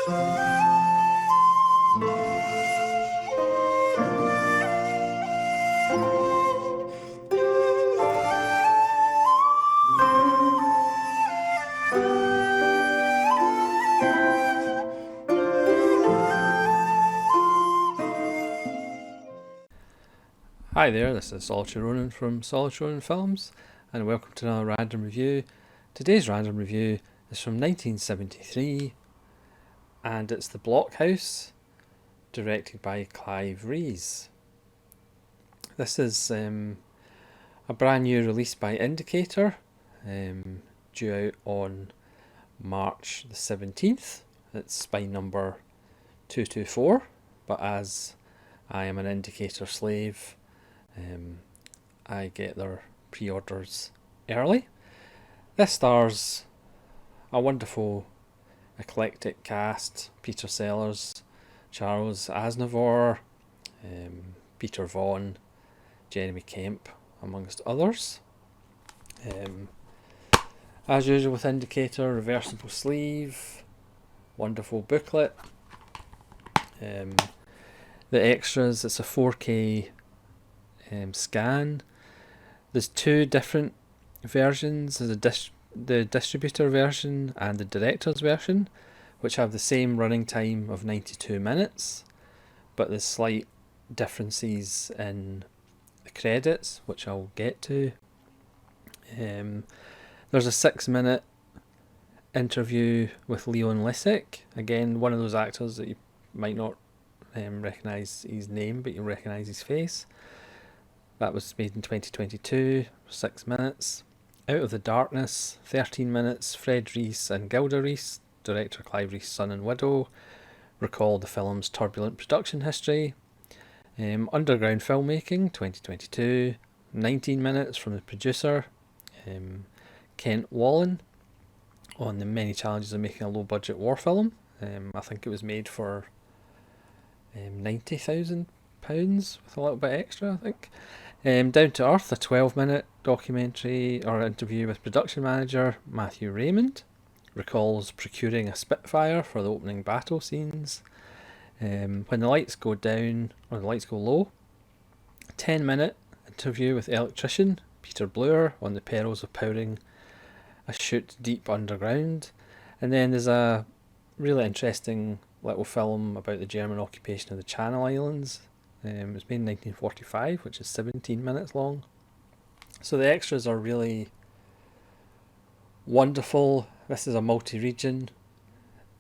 Hi there, this is Solitary Ronan from Solitary Ronan Films, and welcome to another random review. Today's random review is from 1973, and it's The Blockhouse, directed by Clive Rees. This is a brand new release by Indicator, due out on March the 17th. It's spine number 224, but as I am an Indicator slave, I get their pre-orders early. This stars a wonderful eclectic cast: Peter Sellers, Charles Aznavour, Peter Vaughan, Jeremy Kemp, amongst others. As usual with Indicator, reversible sleeve, wonderful booklet. The extras, it's a 4K scan. There's two different versions. There's the distributor version and the director's version, which have the same running time of 92 minutes, but there's slight differences in the credits, which I'll get to. There's a 6-minute interview with Leon Lisick, again one of those actors that you might not recognise his name, but you recognise his face. That was made in 2022, 6 minutes. Out of the Darkness, 13 minutes. Fred Rees and Gilda Rees, director Clive Rees' son and widow, recall the film's turbulent production history. Underground Filmmaking, 2022, 19 minutes from the producer, Kent Wallen, on the many challenges of making a low-budget war film. I think it was made for £90,000 with a little bit extra, I think. Down to Earth, a 12-minute documentary or interview with production manager Matthew Raymond, recalls procuring a Spitfire for the opening battle scenes. When the lights go down, or the lights go low, 10-minute interview with electrician Peter Bluer on the perils of powering a chute deep underground. And then there's a really interesting little film about the German occupation of the Channel Islands. It was made in 1945, which is 17 minutes long. So the extras are really wonderful. This is a multi-region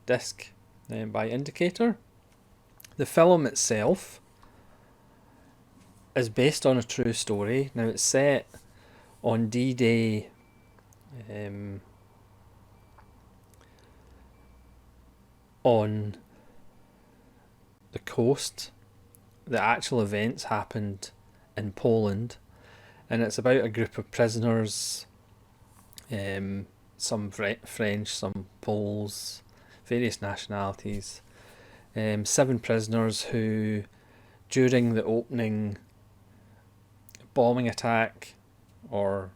disc by Indicator. The film itself is based on a true story. Now it's set on D-Day, on the coast. The actual events happened in Poland, and it's about a group of prisoners, some French, some Poles, various nationalities, 7 prisoners who, during the opening bombing attack or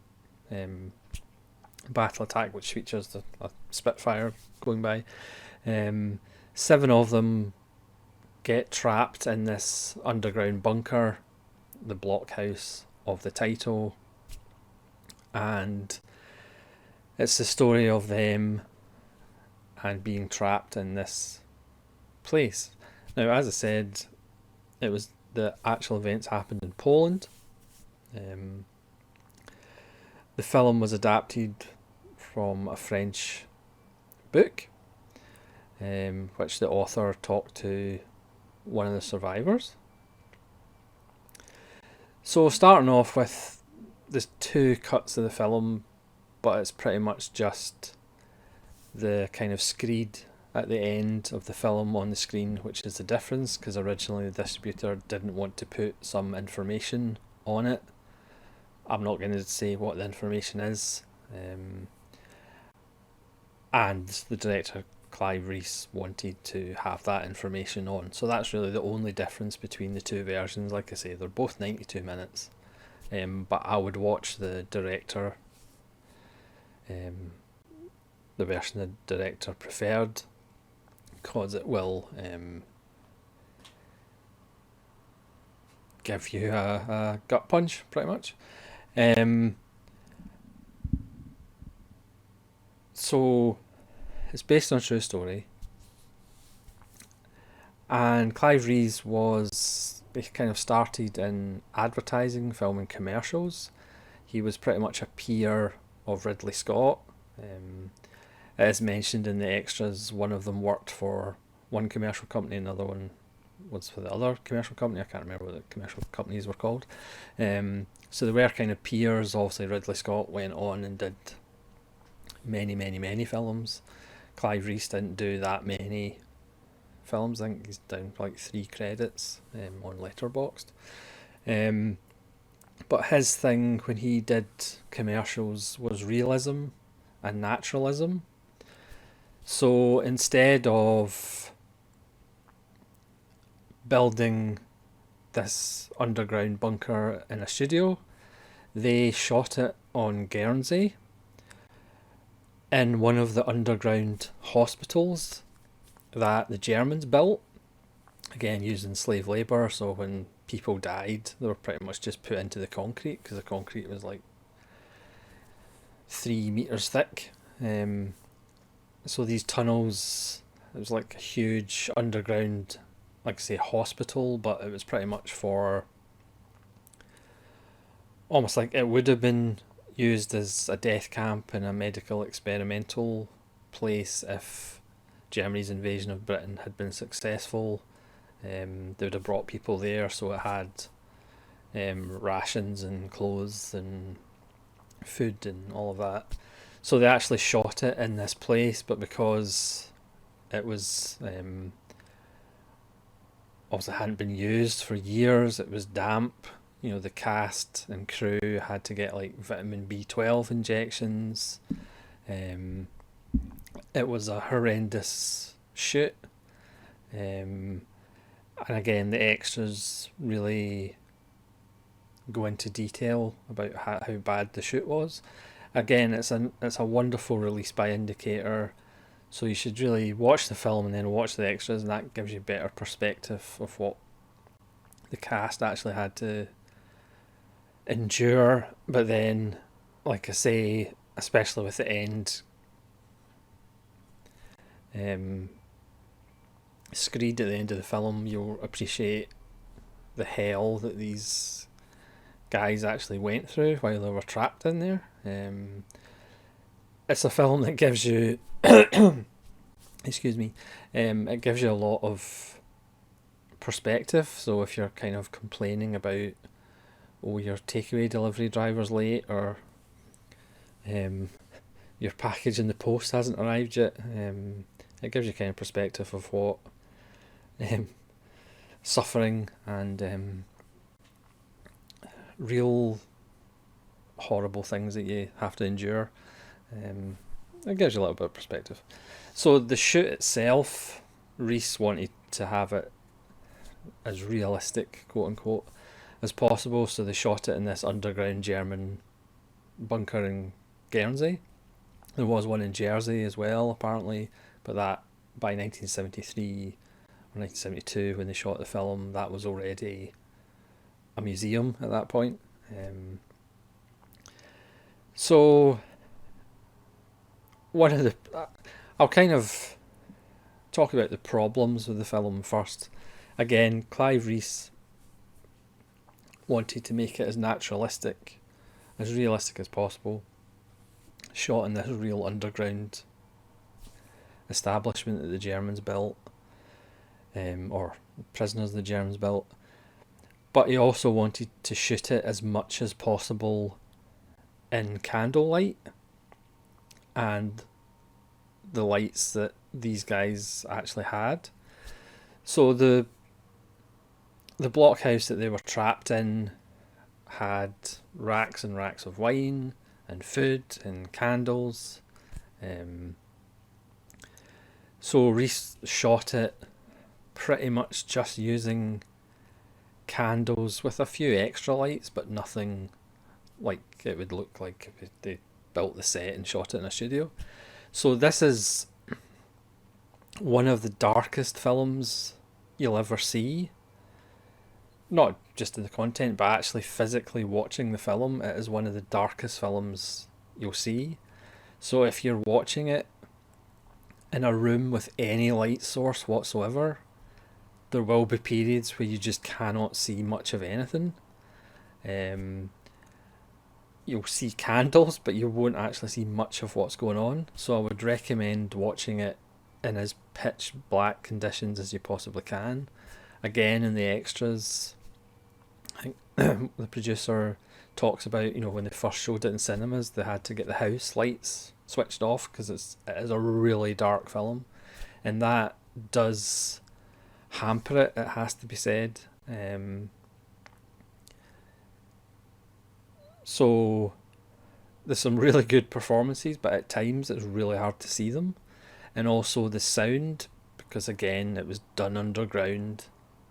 battle attack, which features a Spitfire going by, 7 of them get trapped in this underground bunker, the blockhouse of the title, and it's the story of them and being trapped in this place. Now, as I said, it was the actual events happened in Poland. The film was adapted from a French book, which the author talked to one of the survivors. So starting off with, there's 2 cuts of the film, but it's pretty much just the kind of screed at the end of the film on the screen, which is the difference, because originally the distributor didn't want to put some information on it. I'm not going to say what the information is, and the director Clive Rees wanted to have that information on, so that's really the only difference between the 2 versions. Like I say, they're both 92 minutes, but I would watch the director, the version the director preferred, because it will give you a gut punch, pretty much. So it's based on a true story, and Clive Rees he kind of started in advertising, film and commercials. He was pretty much a peer of Ridley Scott. As mentioned in the extras, one of them worked for one commercial company, another one was for the other commercial company. I can't remember what the commercial companies were called. So they were kind of peers. Obviously, Ridley Scott went on and did many films. Clive Rees didn't do that many films. I think he's down for like 3 credits on Letterboxd. But his thing when he did commercials was realism and naturalism. So instead of building this underground bunker in a studio, they shot it on Guernsey in one of the underground hospitals that the Germans built, again using slave labour. So when people died, they were pretty much just put into the concrete, because the concrete was like 3 meters thick. So these tunnels, it was like a huge underground, like I say, hospital, but it was pretty much for, almost like it would have been used as a death camp and a medical experimental place if Germany's invasion of Britain had been successful. They would have brought people there, so it had rations and clothes and food and all of that. So they actually shot it in this place, but because it was obviously hadn't been used for years, it was damp. The cast and crew had to get like vitamin B12 injections. It was a horrendous shoot. And again, the extras really go into detail about how bad the shoot was. Again, it's a wonderful release by indicator, so you should really watch the film and then watch the extras, and that gives you a better perspective of what the cast actually had to endure. But then, like I say, especially with the end screed at the end of the film, you'll appreciate the hell that these guys actually went through while they were trapped in there. It's a film that gives you excuse me, it gives you a lot of perspective. So if you're kind of complaining about, your takeaway delivery driver's late, or your package in the post hasn't arrived yet, it gives you kind of perspective of what suffering and real horrible things that you have to endure. It gives you a little bit of perspective. So the shoot itself, Rees wanted to have it as realistic, quote unquote, as possible. So they shot it in this underground German bunker in Guernsey. There was one in Jersey as well, apparently, but that by 1973 or 1972, when they shot the film, that was already a museum at that point. So one of the, I'll kind of talk about the problems with the film first. Again, Clive Rees wanted to make it as naturalistic, as realistic as possible. Shot in this real underground establishment that the Germans built, or prisoners the Germans built. But he also wanted to shoot it as much as possible in candlelight and the lights that these guys actually had. So the blockhouse that they were trapped in had racks and racks of wine and food and candles. So Rees shot it pretty much just using candles with a few extra lights, but nothing like it would look like if they built the set and shot it in a studio. So this is one of the darkest films you'll ever see. Not just in the content, but actually physically watching the film. It is one of the darkest films you'll see. So if you're watching it in a room with any light source whatsoever, there will be periods where you just cannot see much of anything. Um, you'll see candles, but you won't actually see much of what's going on. So I would recommend watching it in as pitch black conditions as you possibly can. Again, in the extras, I think the producer talks about, when they first showed it in cinemas, they had to get the house lights switched off because it is a really dark film, and that does hamper it. It has to be said. So there's some really good performances, but at times it's really hard to see them, and also the sound, because again it was done underground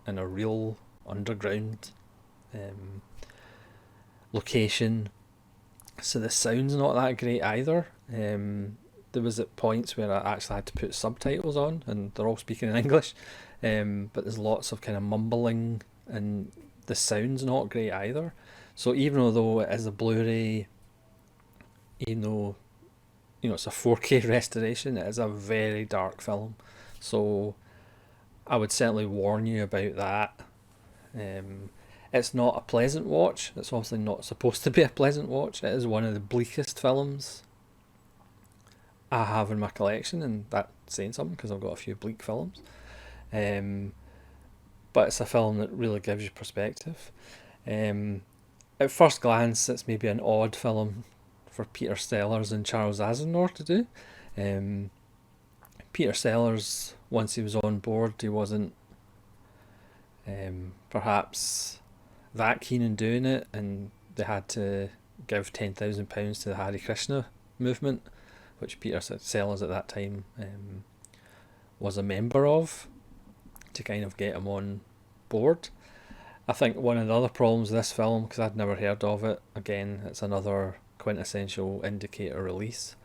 in a real underground um, location, so the sound's not that great either. There was at points where I actually had to put subtitles on, and they're all speaking in English, but there's lots of kind of mumbling, and the sound's not great either. So even though it is a Blu-ray, even though it's a 4K restoration, it is a very dark film. So I would certainly warn you about that. Um, it's not a pleasant watch. It's obviously not supposed to be a pleasant watch. It is one of the bleakest films I have in my collection, and that's saying something because I've got a few bleak films. Um, but it's a film that really gives you perspective. Um, at first glance, it's maybe an odd film for Peter Sellers and Charles Aznavour to do. Um, Peter Sellers, once he was on board, he wasn't perhaps that keen in doing it, and they had to give £10,000 to the Hare Krishna movement, which Peter Sellers at that time was a member of, to kind of get him on board. I think one of the other problems with this film, because I'd never heard of it, again, it's another quintessential indicator release,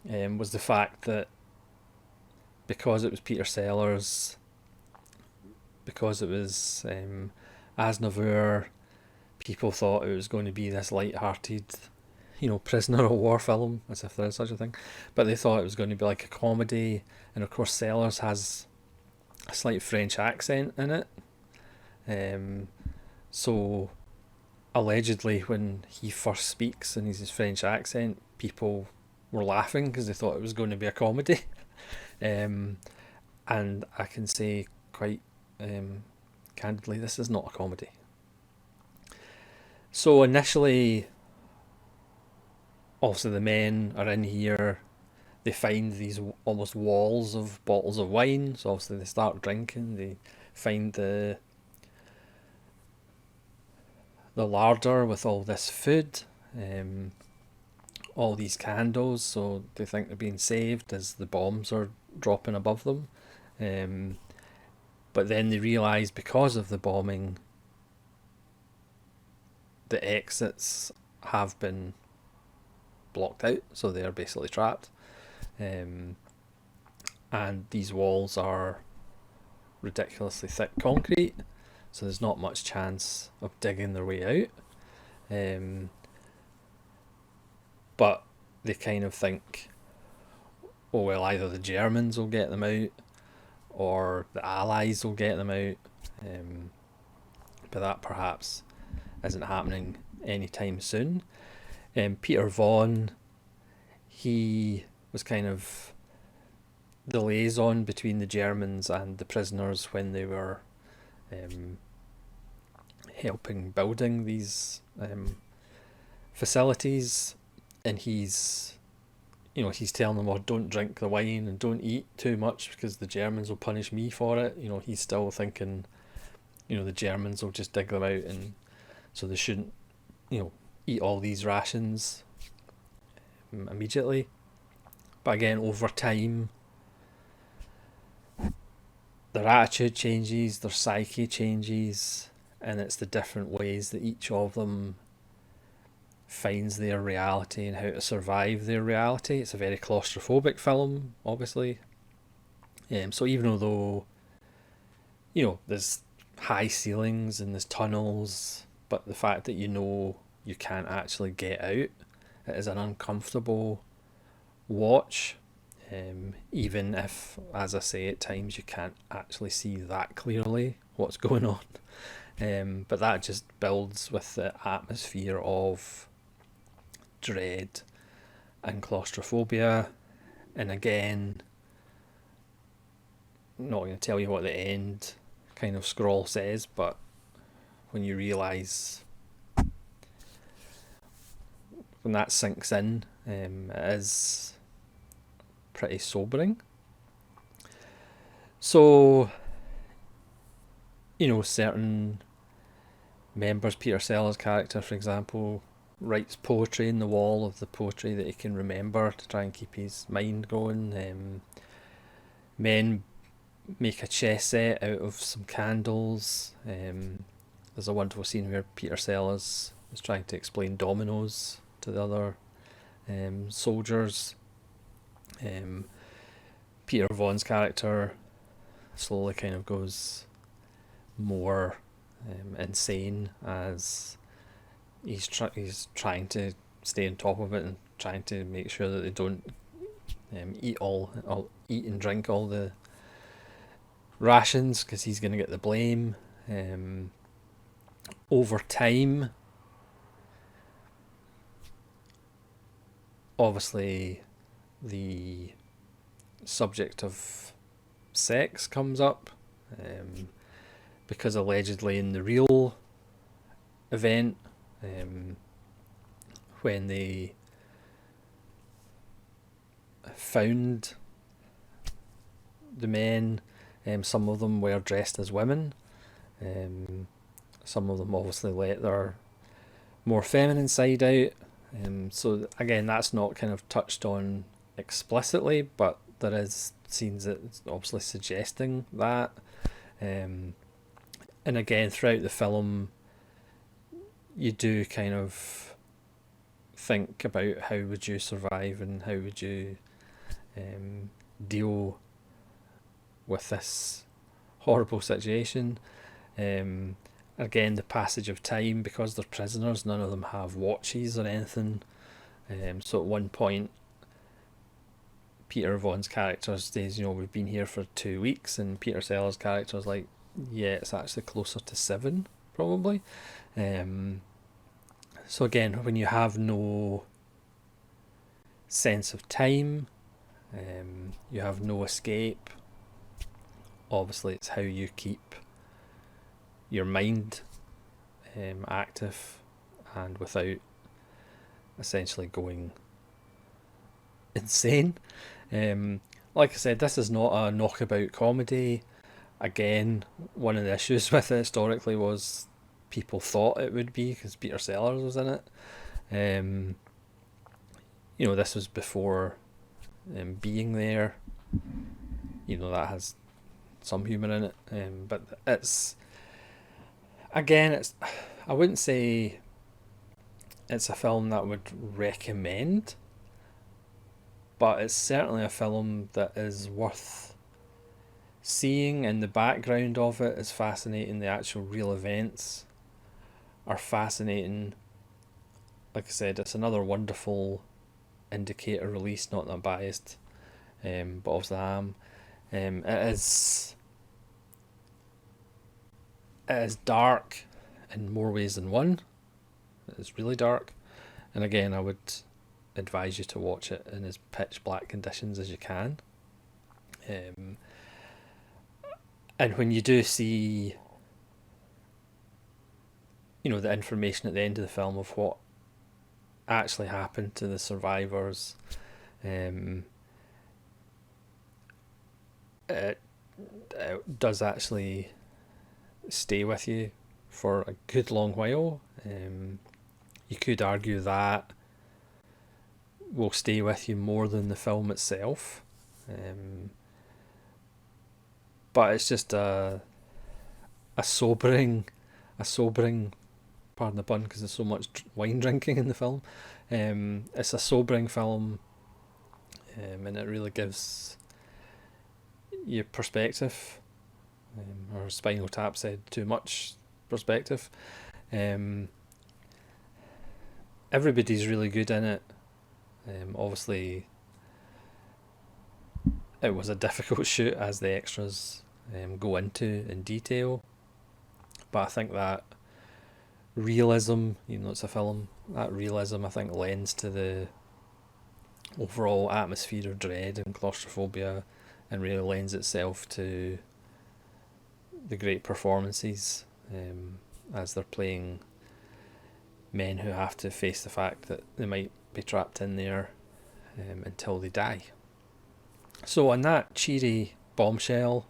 was the fact that because it was Peter Sellers, because it was Aznavour, people thought it was going to be this light-hearted, prisoner of war film, as if there is such a thing. But they thought it was going to be like a comedy, and of course Sellers has a slight French accent in it. So allegedly, when he first speaks in his French accent, people were laughing because they thought it was going to be a comedy. And I can say quite candidly, this is not a comedy. So initially, obviously the men are in here. They find these almost walls of bottles of wine. So obviously they start drinking. They find the larder with all this food, all these candles. So they think they're being saved as the bombs are dropping above them. But then they realise because of the bombing, the exits have been blocked out, so they're basically trapped. And these walls are ridiculously thick concrete, so there's not much chance of digging their way out. But they kind of think, oh well, either the Germans will get them out, or the Allies will get them out. But that perhaps isn't happening anytime soon. Peter Vaughan, he was kind of the liaison between the Germans and the prisoners when they were helping building these facilities, and he's telling them, oh, don't drink the wine and don't eat too much because the Germans will punish me for it. He's still thinking, the Germans will just dig them out, and so they shouldn't, eat all these rations immediately. But again, over time, their attitude changes, their psyche changes, and it's the different ways that each of them finds their reality and how to survive their reality. It's a very claustrophobic film, obviously. So even though there's high ceilings and there's tunnels, but the fact that you can't actually get out, it is an uncomfortable watch. Even if, as I say, at times you can't actually see that clearly what's going on. But that just builds with the atmosphere of dread and claustrophobia. And again, I'm not going to tell you what the end kind of scroll says, but when you realise, when that sinks in, it is pretty sobering. So, certain members, Peter Sellers' character, for example, writes poetry in the wall of the poetry that he can remember to try and keep his mind going. Men make a chess set out of some candles. There's a wonderful scene where Peter Sellers is trying to explain dominoes to the other soldiers. Peter Vaughan's character slowly kind of goes more insane as he's trying to stay on top of it and trying to make sure that they don't eat and drink all the rations, because he's going to get the blame. Over time, obviously, the subject of sex comes up, because allegedly in the real event, when they found the men, some of them were dressed as women. Some of them obviously let their more feminine side out. So again, that's not kind of touched on explicitly, but there is scenes that's obviously suggesting that. And again, throughout the film, you do kind of think about how would you survive and how would you deal with this horrible situation. Again, the passage of time, because they're prisoners, none of them have watches or anything. So at one point, Peter Vaughan's character says, we've been here for 2 weeks, and Peter Sellers' character is like, yeah, it's actually closer to 7, probably. So again, when you have no sense of time, you have no escape, obviously it's how you keep your mind active and without essentially going insane. Like I said, this is not a knockabout comedy. Again, one of the issues with it historically was people thought it would be because Peter Sellers was in it. This was before Being There. That has some humour in it, but it's I wouldn't say it's a film that I would recommend, but it's certainly a film that is worth seeing, and the background of it is fascinating. The actual real events are fascinating. Like I said, it's another wonderful indicator release, not that I'm biased, but obviously I am. It is dark in more ways than one. It's really dark, and again, I would advise you to watch it in as pitch black conditions as you can. And when you do see, the information at the end of the film of what actually happened to the survivors, it does actually stay with you for a good long while. You could argue that will stay with you more than the film itself, but it's just a sobering, pardon the pun, because there's so much wine drinking in the film. It's a sobering film, and it really gives your perspective, or Spinal Tap said too much perspective. Everybody's really good in it. Obviously, it was a difficult shoot, as the extras go into in detail, but I think that realism, it's a film, that realism I think lends to the overall atmosphere of dread and claustrophobia, and really lends itself to the great performances, as they're playing men who have to face the fact that they might be trapped in there until they die. So on that cheery bombshell,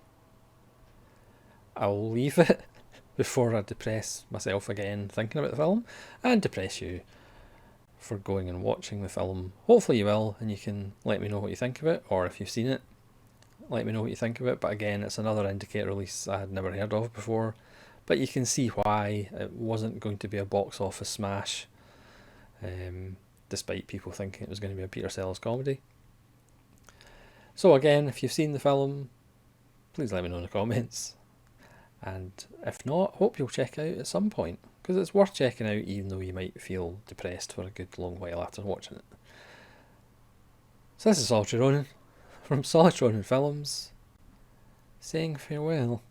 I'll leave it before I depress myself again thinking about the film, and depress you for going and watching the film. Hopefully you will, and you can let me know what you think of it, or if you've seen it, let me know what you think of it. But again, it's another Indicator release I had never heard of before, but you can see why it wasn't going to be a box office smash, despite people thinking it was going to be a Peter Sellers comedy. So again, if you've seen the film, please let me know in the comments, and if not, hope you'll check it out at some point, because it's worth checking out even though you might feel depressed for a good long while after watching it. So this is Solitary Ronin from Solitary Ronin Films, saying farewell.